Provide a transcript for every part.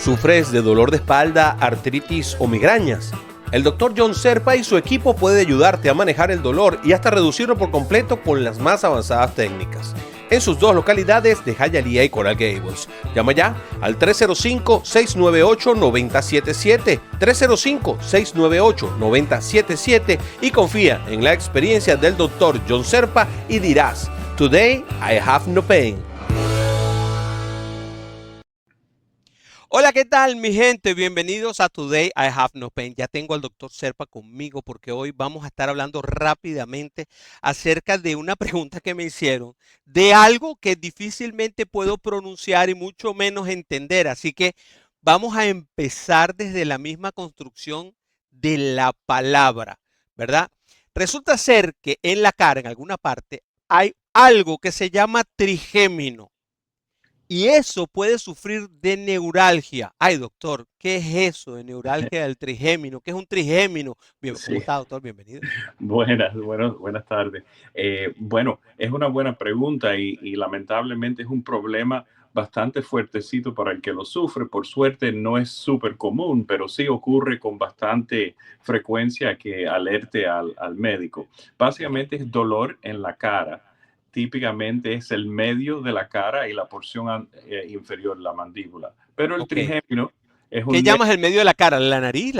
¿Sufres de dolor de espalda, artritis o migrañas? El Dr. John Serpa y su equipo puede ayudarte a manejar el dolor y hasta reducirlo por completo con las más avanzadas técnicas. En sus dos localidades de Hialeah y Coral Gables. Llama ya al 305-698-9077, 305-698-9077 y confía en la experiencia del Dr. John Serpa y dirás, Today I have no pain. Hola, ¿qué tal mi gente? Bienvenidos a Today I Have No Pain. Ya tengo al doctor Serpa conmigo porque hoy vamos a estar hablando rápidamente acerca de una pregunta que me hicieron, de algo que difícilmente puedo pronunciar y mucho menos entender. Así que vamos a empezar desde la misma construcción de la palabra, ¿verdad? Resulta ser que en la cara, en alguna parte, hay algo que se llama trigémino. Y eso puede sufrir de neuralgia. Ay, doctor, ¿qué es eso de neuralgia del trigémino? ¿Qué es un trigémino? Bien, ¿cómo Sí, está, doctor? Bienvenido. buenas tardes. Bueno, es una buena pregunta y lamentablemente es un problema bastante fuertecito para el que lo sufre. Por suerte no es súper común, pero sí ocurre con bastante frecuencia que alerte al médico. Ajá. Básicamente es dolor en la cara. Típicamente es el medio de la cara y la porción inferior, la mandíbula. Pero el Ok. trigémino es ¿Qué un llamas el medio de la cara? ¿La nariz?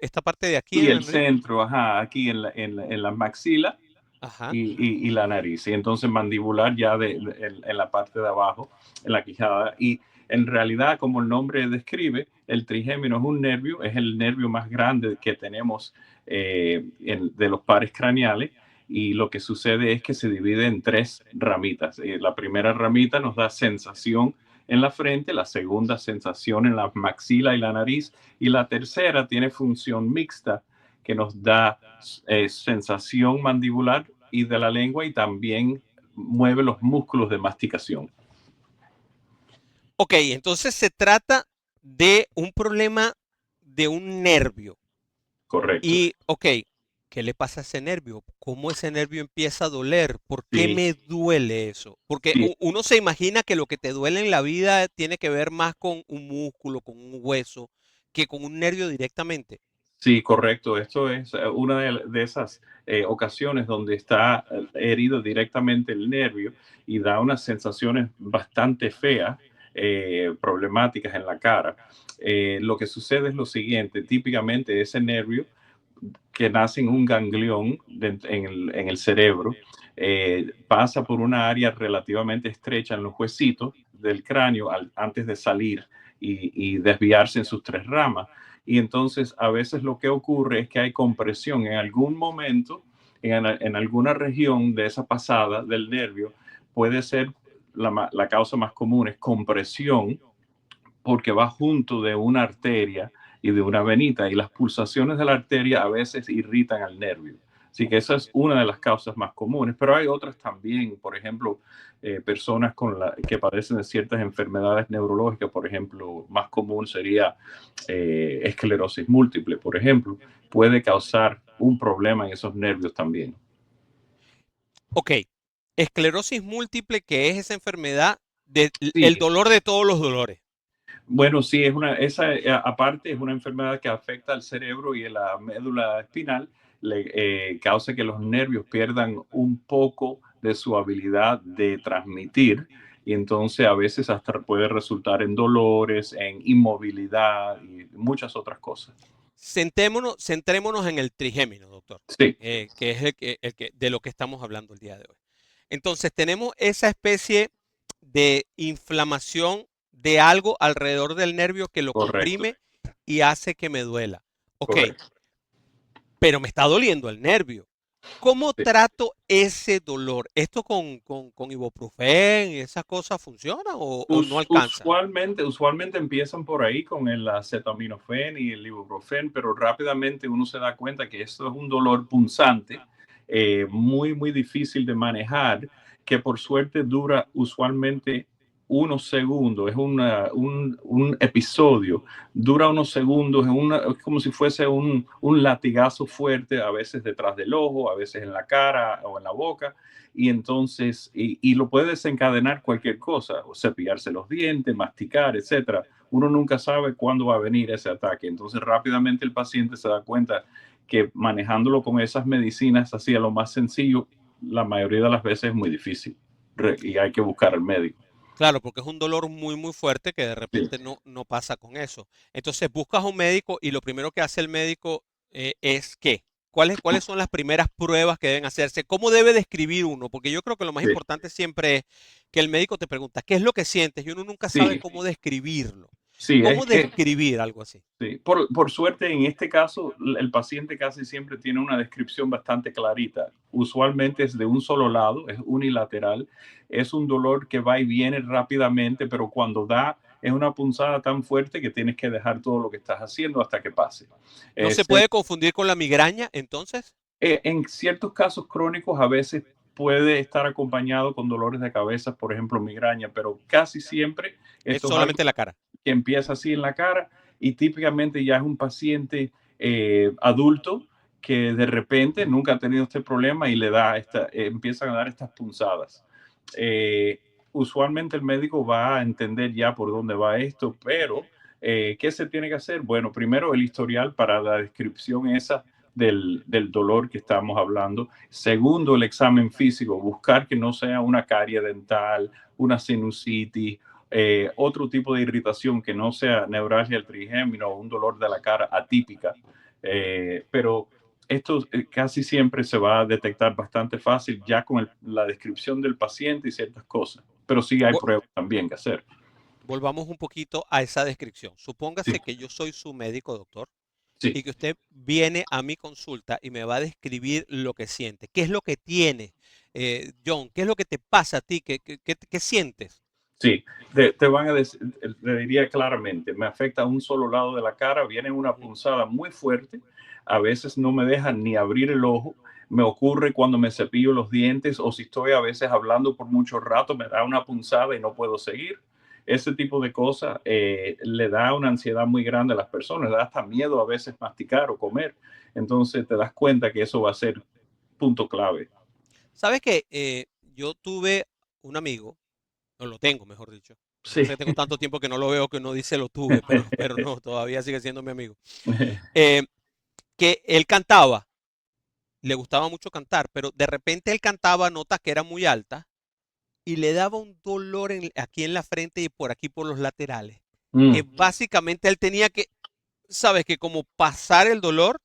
Esta parte de aquí y en la el nariz? centro, ajá, aquí en la maxila Ajá. y la nariz. Y entonces mandibular ya en la parte de abajo, en la quijada. Y en realidad, como el nombre describe, el trigémino es un nervio, es el nervio más grande que tenemos de los pares craneales. Y lo que sucede es que se divide en tres ramitas. La primera ramita nos da sensación en la frente, la segunda sensación en la maxila y la nariz, y la tercera tiene función mixta que nos da sensación mandibular y de la lengua y también mueve los músculos de masticación. Ok, entonces se trata de un problema de un nervio. Correcto. Y, ok, ¿qué le pasa a ese nervio? ¿Cómo ese nervio empieza a doler? ¿Por qué Sí, me duele eso? Porque sí, uno se imagina que lo que te duele en la vida tiene que ver más con un músculo, con un hueso, que con un nervio directamente. sí, correcto. Esto es una de esas ocasiones donde está herido directamente el nervio y da unas sensaciones bastante feas, problemáticas en la cara. Lo que sucede es lo siguiente, típicamente ese nervio que nace en un ganglión en el cerebro, pasa por una área relativamente estrecha en los huesitos del cráneo antes de salir y desviarse en sus tres ramas. Y entonces a veces lo que ocurre es que hay compresión en algún momento, en alguna región de esa pasada del nervio, puede ser la causa más común, es compresión porque va junto de una arteria y de una venita y las pulsaciones de la arteria a veces irritan al nervio. Así que esa es una de las causas más comunes, pero hay otras también, por ejemplo, personas que padecen de ciertas enfermedades neurológicas, por ejemplo, más común sería esclerosis múltiple, por ejemplo, puede causar un problema en esos nervios también. Ok, esclerosis múltiple, que es esa enfermedad el Sí, dolor de todos los dolores. bueno, sí, esa aparte es una enfermedad que afecta al cerebro y a la médula espinal, causa que los nervios pierdan un poco de su habilidad de transmitir y entonces a veces hasta puede resultar en dolores, en inmovilidad y muchas otras cosas. Centrémonos en el trigémino, doctor, Sí, que es de lo que estamos hablando el día de hoy. Entonces, tenemos esa especie de inflamación de algo alrededor del nervio que lo correcto, comprime y hace que me duela. Ok, correcto. pero me está doliendo el nervio. ¿Cómo Sí. trato ese dolor? ¿Esto con ibuprofén y esas cosas funciona o no alcanza? Usualmente empiezan por ahí con el acetaminofén y el ibuprofén, pero rápidamente uno se da cuenta que esto es un dolor punzante, muy, muy difícil de manejar, que por suerte dura usualmente unos segundos, es un episodio, dura unos segundos, es como si fuese un latigazo fuerte, a veces detrás del ojo, a veces en la cara o en la boca, y entonces, y lo puede desencadenar cualquier cosa, o cepillarse los dientes, masticar, etcétera, uno nunca sabe cuándo va a venir ese ataque. Entonces rápidamente el paciente se da cuenta que manejándolo con esas medicinas así a lo más sencillo, la mayoría de las veces es muy difícil y hay que buscar al médico. Claro, porque es un dolor muy, muy fuerte que de Sí, repente no pasa con eso. Entonces buscas a un médico y lo primero que hace el médico es ¿qué? ¿Cuáles son las primeras pruebas que deben hacerse? ¿Cómo debe describir uno? Porque yo creo que lo más sí, importante siempre es que el médico te pregunta, ¿qué es lo que sientes? Y uno nunca sabe sí, cómo describirlo. sí, ¿Cómo describir algo así? sí. Por suerte, en este caso, el paciente casi siempre tiene una descripción bastante clarita. Usualmente es de un solo lado, es unilateral. Es un dolor que va y viene rápidamente, pero cuando da, es una punzada tan fuerte que tienes que dejar todo lo que estás haciendo hasta que pase. ¿No se Se puede confundir con la migraña entonces? En ciertos casos crónicos a veces puede estar acompañado con dolores de cabeza, por ejemplo, migraña, pero casi siempre Es esto es algo solamente la cara. que empieza así en la cara y típicamente ya es un paciente adulto que de repente nunca ha tenido este problema y le da empiezan a dar estas punzadas. Eh, Usualmente el médico va a entender ya por dónde va esto, pero ¿qué se tiene que hacer? Bueno, primero el historial para la descripción esa del dolor que estamos hablando. Segundo, el examen físico, buscar que no sea una carie dental, una sinusitis, otro tipo de irritación que no sea neuralgia del trigémino o un dolor de la cara atípica. Pero esto casi siempre se va a detectar bastante fácil ya con la descripción del paciente y ciertas cosas. Pero sí hay Vo- pruebas también que hacer. Volvamos un poquito a esa descripción. Sí, Supóngase que yo soy su médico, doctor, sí, y que usted viene a mi consulta y me va a describir lo que siente. ¿Qué es lo que tiene, John? ¿Qué es lo que te pasa a ti? ¿Qué sientes? sí. Te van a decir, le diría claramente, me afecta a un solo lado de la cara, viene una Ujú. punzada muy fuerte, a veces no me dejan ni abrir el ojo, me ocurre cuando me cepillo los dientes o si estoy a veces hablando por mucho rato, me da una punzada y no puedo seguir. Ese tipo de cosas le da una ansiedad muy grande a las personas, le da hasta miedo a veces masticar o comer. Entonces te das cuenta que eso va a ser punto clave. ¿Sabes que yo tuve un amigo, o lo tengo, mejor dicho? Lo que Sí. pasa es que tengo tanto tiempo que no lo veo que uno dice lo tuve, pero no, todavía sigue siendo mi amigo. Eh, que él cantaba, le gustaba mucho cantar, pero de repente él cantaba notas que eran muy altas y le daba un dolor aquí en la frente y por aquí por los laterales, que Mm. básicamente él tenía que, sabes, que como pasar el dolor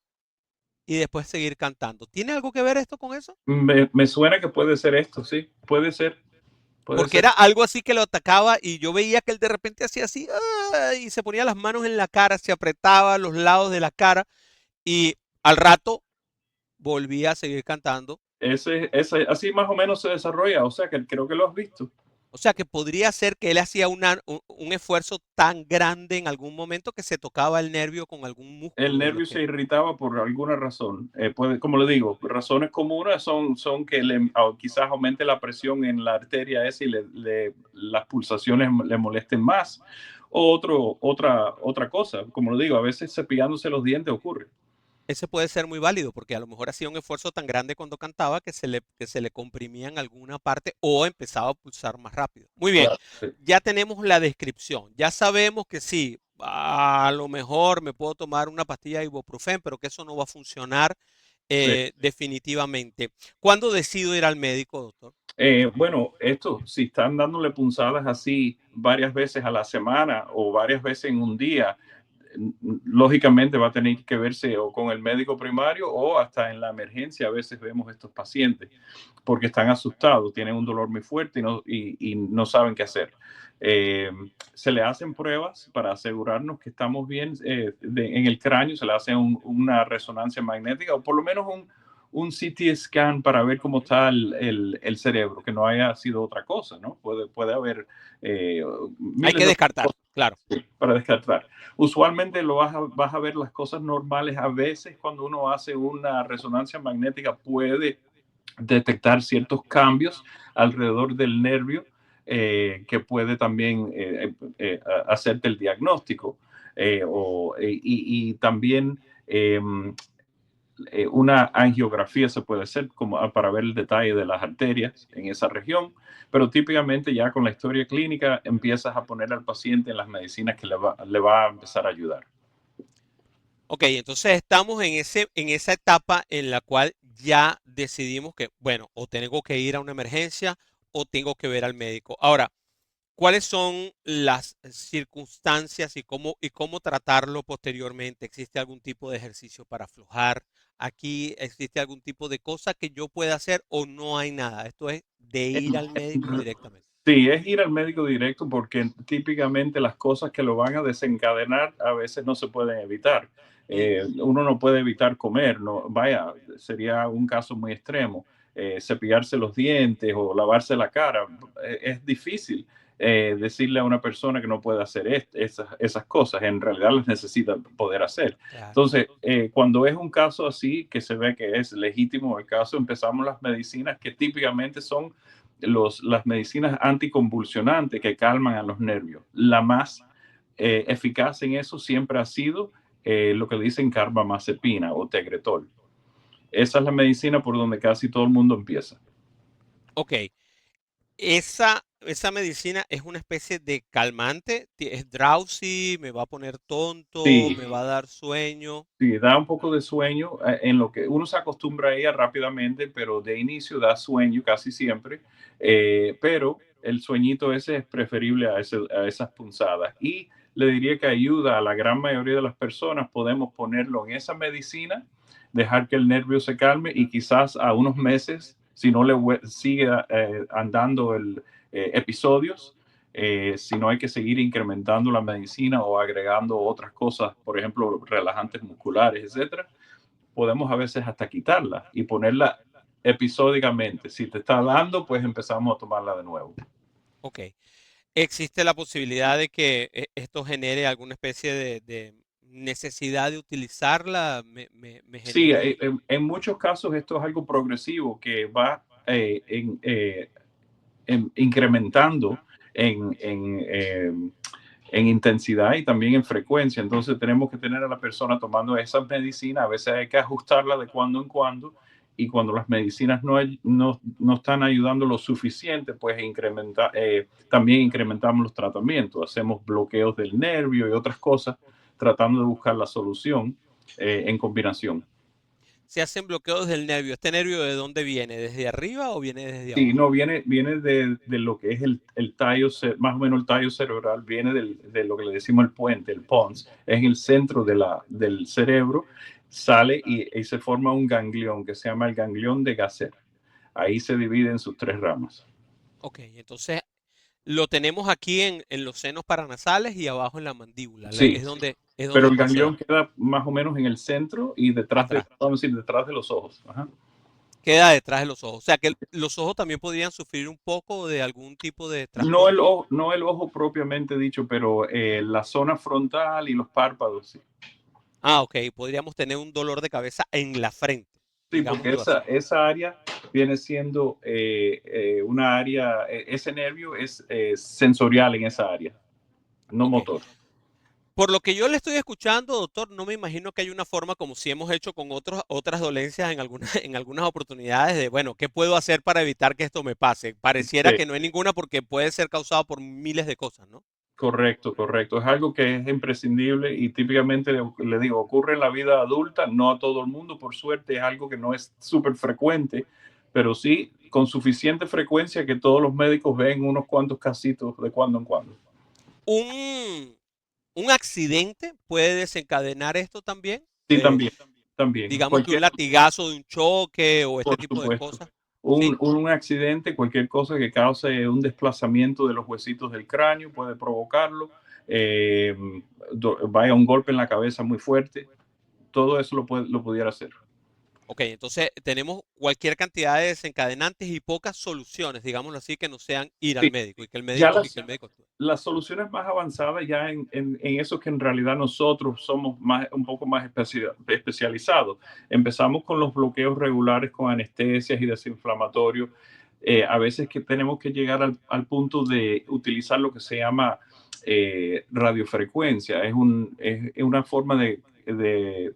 y después seguir cantando. ¿Tiene algo que ver esto con eso? Me suena que puede ser esto, sí, puede Porque ser. era algo así que lo atacaba y yo veía que él de repente hacía así y se ponía las manos en la cara, se apretaba a los lados de la cara y al rato volvía a seguir cantando. Así más o menos se desarrolla, o sea que creo que lo has visto. O sea que podría ser que él hacía un esfuerzo tan grande en algún momento que se tocaba el nervio con algún El músculo de los nervio se que... irritaba por alguna razón. Como le digo, razones comunes son que quizás aumente la presión en la arteria esa y las pulsaciones le molesten más. O otra cosa, como le digo, a veces cepillándose los dientes ocurre. Ese puede ser muy válido porque a lo mejor hacía un esfuerzo tan grande cuando cantaba que se le comprimía en alguna parte o empezaba a pulsar más rápido. Muy bien, Claro, sí, ya tenemos la descripción. Ya sabemos que sí, a lo mejor me puedo tomar una pastilla de ibuprofeno, pero que eso no va a funcionar sí. definitivamente. ¿Cuándo decido ir al médico, doctor? Bueno, si están dándole punzadas así varias veces a la semana o varias veces en un día, lógicamente va a tener que verse o con el médico primario o hasta en la emergencia. A veces vemos estos pacientes porque están asustados, tienen un dolor muy fuerte y no saben qué hacer. Eh, Se le hacen pruebas para asegurarnos que estamos bien en el cráneo, se le hace una resonancia magnética o por lo menos un CT scan para ver cómo está el cerebro, que no haya sido otra cosa, ¿no? Puede haber eh, Hay miles que de descartar, cosas claro. para descartar. Usualmente vas a ver las cosas normales. A veces cuando uno hace una resonancia magnética puede detectar ciertos cambios alrededor del nervio que puede también hacerte el diagnóstico. Y también una angiografía se puede hacer como para ver el detalle de las arterias en esa región, pero típicamente ya con la historia clínica empiezas a poner al paciente en las medicinas que le va a empezar a ayudar. Ok, entonces estamos en esa etapa en la cual ya decidimos que, bueno, o tengo que ir a una emergencia o tengo que ver al médico. Ahora, ¿cuáles son las circunstancias y cómo tratarlo posteriormente? ¿Existe algún tipo de ejercicio para aflojar? ¿Aquí existe algún tipo de cosa que yo pueda hacer o no hay nada? Esto es de ir al médico directamente. Sí, es ir al médico directo porque típicamente las cosas que lo van a desencadenar a veces no se pueden evitar. Mm, Uno no puede evitar comer, no, vaya, sería un caso muy extremo. Cepillarse los dientes o lavarse la cara, es difícil decirle a una persona que no puede hacer esas cosas, en realidad las necesita poder hacer. claro. Entonces, cuando es un caso así, que se ve que es legítimo el caso, empezamos las medicinas que típicamente son las medicinas anticonvulsionantes que calman a los nervios. La más eficaz en eso siempre ha sido lo que le dicen carbamazepina o tegretol. Esa es la medicina por donde casi todo el mundo empieza. Ok, esa medicina es una especie de calmante, es drowsy, me va a poner tonto, Sí, me va a dar sueño. sí, da un poco de sueño en lo que uno se acostumbra a ella rápidamente, pero de inicio da sueño casi siempre, pero el sueñito ese es preferible a esas punzadas y le diría que ayuda a la gran mayoría de las personas, podemos ponerlo en esa medicina, dejar que el nervio se calme y quizás a unos meses, si no sigue andando el episodios, si no hay que seguir incrementando la medicina o agregando otras cosas, por ejemplo, relajantes musculares, etcétera, podemos a veces hasta quitarla y ponerla episódicamente. Si te está dando, pues empezamos a tomarla de nuevo. Ok, existe la posibilidad de que esto genere alguna especie de necesidad de utilizarla, me Sí, genere. en muchos casos esto es algo progresivo que va incrementando en intensidad y también en frecuencia. Entonces tenemos que tener a la persona tomando esas medicinas. A veces hay que ajustarla de cuando en cuando y cuando las medicinas no están ayudando lo suficiente, pues también incrementamos los tratamientos. Hacemos bloqueos del nervio y otras cosas tratando de buscar la solución en combinación. Se hacen bloqueos del nervio. ¿Este nervio de dónde viene? ¿Desde arriba o viene desde Sí, abajo? no, viene de lo que es el tallo, más o menos el tallo cerebral, viene de lo que le decimos el puente, el pons, es el centro del cerebro, sale y se forma un ganglión que se llama el ganglión de Gasser. Ahí se divide en sus tres ramas. Ok, entonces lo tenemos aquí en los senos paranasales y abajo en la mandíbula. Sí, Es pero donde el más se da. ganglión queda más o menos en el centro y Atrás. vamos a decir, detrás de los ojos. Ajá. Queda detrás de los ojos. O sea que los ojos también podrían sufrir un poco de algún tipo de No trastorno. no el ojo propiamente dicho, pero la zona frontal y los párpados, sí. Ah, ok. Podríamos tener un dolor de cabeza en la frente, Sí, porque digámoslo así. esa área viene siendo una área, ese nervio es sensorial en esa área, no Ok. motor. Por lo que yo le estoy escuchando, doctor, no me imagino que hay una forma como si hemos hecho con otras dolencias en algunas, en algunas oportunidades de, bueno, ¿qué puedo hacer para evitar que esto me pase? Pareciera Sí, que no hay ninguna porque puede ser causado por miles de cosas, ¿no? correcto, correcto. Es algo que es imprescindible y típicamente le digo, ocurre en la vida adulta, no a todo el mundo, por suerte, es algo que no es súper frecuente, pero sí con suficiente frecuencia que todos los médicos ven unos cuantos casitos de cuando en cuando. Un, un accidente puede desencadenar esto también. Sí, también, también. Digamos que un latigazo de un choque o este Por tipo de supuesto. cosas. ¿Sí? Un accidente, cualquier cosa que cause un desplazamiento de los huesitos del cráneo puede provocarlo. Eh, vaya un golpe en la cabeza muy fuerte. Todo eso lo pudiera hacer. Ok, entonces tenemos cualquier cantidad de desencadenantes y pocas soluciones, digámoslo así, que no sean ir al Sí, médico y que ya y que el médico actúe. las soluciones más avanzadas ya en eso que en realidad nosotros somos un poco más especializados. Empezamos con los bloqueos regulares con anestesias y desinflamatorios. A veces que tenemos que llegar al punto de utilizar lo que se llama radiofrecuencia. Es una forma de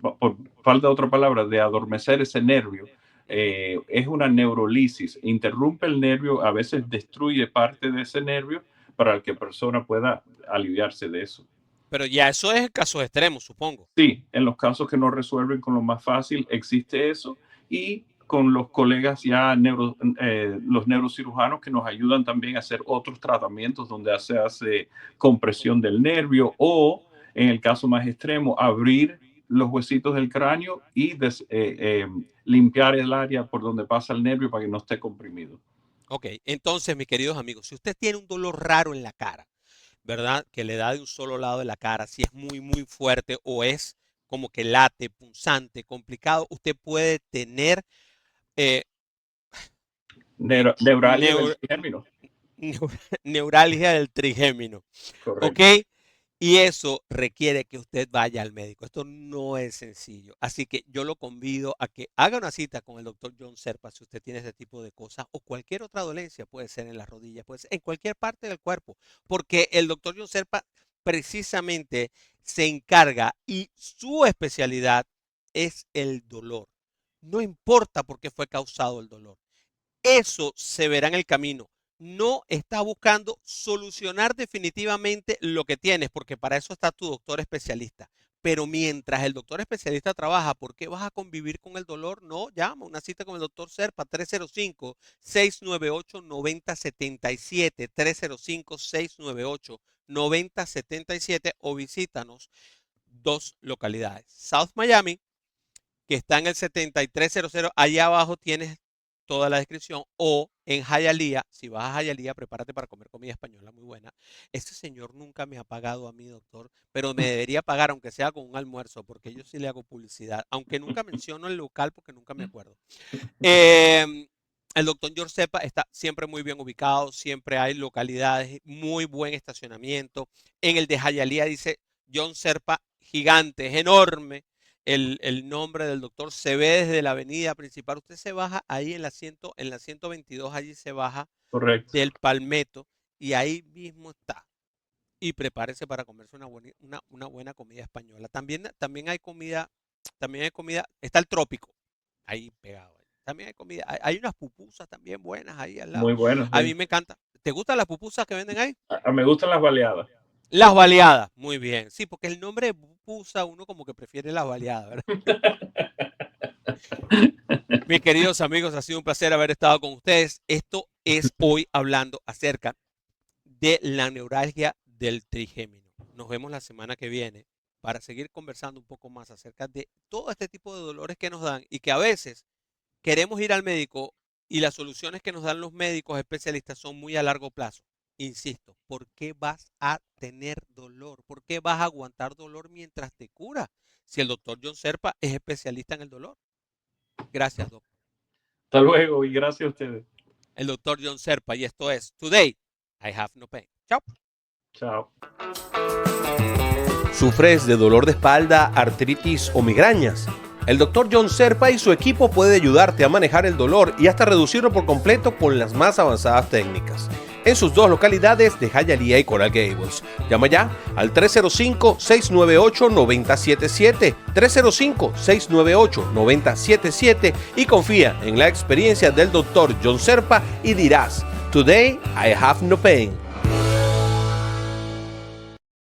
por falta de otra palabra, de adormecer ese nervio. Es una neurolisis, interrumpe el nervio, a veces destruye parte de ese nervio para que la persona pueda aliviarse de eso. Pero ya eso es casos extremos, supongo. Sí, en los casos que no resuelven con lo más fácil existe eso, y con los colegas ya los neurocirujanos que nos ayudan también a hacer otros tratamientos donde se hace compresión del nervio o, en el caso más extremo, abrir los huesitos del cráneo y limpiar el área por donde pasa el nervio para que no esté comprimido. Ok, entonces, mis queridos amigos, si usted tiene un dolor raro en la cara, ¿verdad? Que le da de un solo lado de la cara, si es muy, muy fuerte o es como que late, punzante, complicado, usted puede tener eh, Neuralgia del término. neuralgia del trigémino. Correcto. ¿Ok? Y eso requiere que usted vaya al médico. Esto no es sencillo. Así que yo lo convido a que haga una cita con el doctor John Serpa si usted tiene este tipo de cosas o cualquier otra dolencia, puede ser en las rodillas, puede ser en cualquier parte del cuerpo, porque el doctor John Serpa precisamente se encarga y su especialidad es el dolor. No importa por qué fue causado el dolor. Eso se verá en el camino. No está buscando solucionar definitivamente lo que tienes, porque para eso está tu doctor especialista. Pero mientras el doctor especialista trabaja, ¿por qué vas a convivir con el dolor? No, llama una cita con el doctor Serpa, 305-698-9077, 305-698-9077, o visítanos dos localidades. South Miami, que está en el 7300, allá abajo tienes toda la descripción, o en Hialeah. Si vas a Hialeah, prepárate para comer comida española muy buena. Este señor nunca me ha pagado a mí, doctor, pero me debería pagar, aunque sea con un almuerzo, porque yo sí le hago publicidad, aunque nunca menciono el local porque nunca me acuerdo. El doctor George Serpa está siempre muy bien ubicado, siempre hay localidades, muy buen estacionamiento. En el de Hialeah dice John Serpa gigante, es enorme. El nombre del doctor se ve desde la avenida principal. Usted se baja ahí en la 122, allí se baja Correcto. del Palmetto y ahí mismo está. Y prepárese para comerse una buena comida española. También hay comida, está el trópico ahí pegado. También hay comida, hay unas pupusas también buenas ahí al lado. Muy bueno, A sí. mí me encanta. ¿Te gustan las pupusas que venden ahí? Me gustan las baleadas. Las baleadas, muy bien. Sí, porque el nombre de pupusa uno como que prefiere las baleadas, ¿verdad? Mis queridos amigos, ha sido un placer haber estado con ustedes. Esto es hoy hablando acerca de la neuralgia del trigémino. Nos vemos la semana que viene para seguir conversando un poco más acerca de todo este tipo de dolores que nos dan y que a veces queremos ir al médico y las soluciones que nos dan los médicos especialistas son muy a largo plazo. Insisto, ¿por qué vas a tener dolor? ¿Por qué vas a aguantar dolor mientras te curas? Si el doctor John Serpa es especialista en el dolor. Gracias, doctor. Hasta luego y gracias a ustedes. El doctor John Serpa, y esto es Today I Have No Pain. Chao. Chao. ¿Sufres de dolor de espalda, artritis o migrañas? El Dr. John Serpa y su equipo puede ayudarte a manejar el dolor y hasta reducirlo por completo con las más avanzadas técnicas. En sus dos localidades de Hialeah y Coral Gables. Llama ya al 305-698-9077, 305-698-9077 y confía en la experiencia del Dr. John Serpa y dirás, Today I have no pain.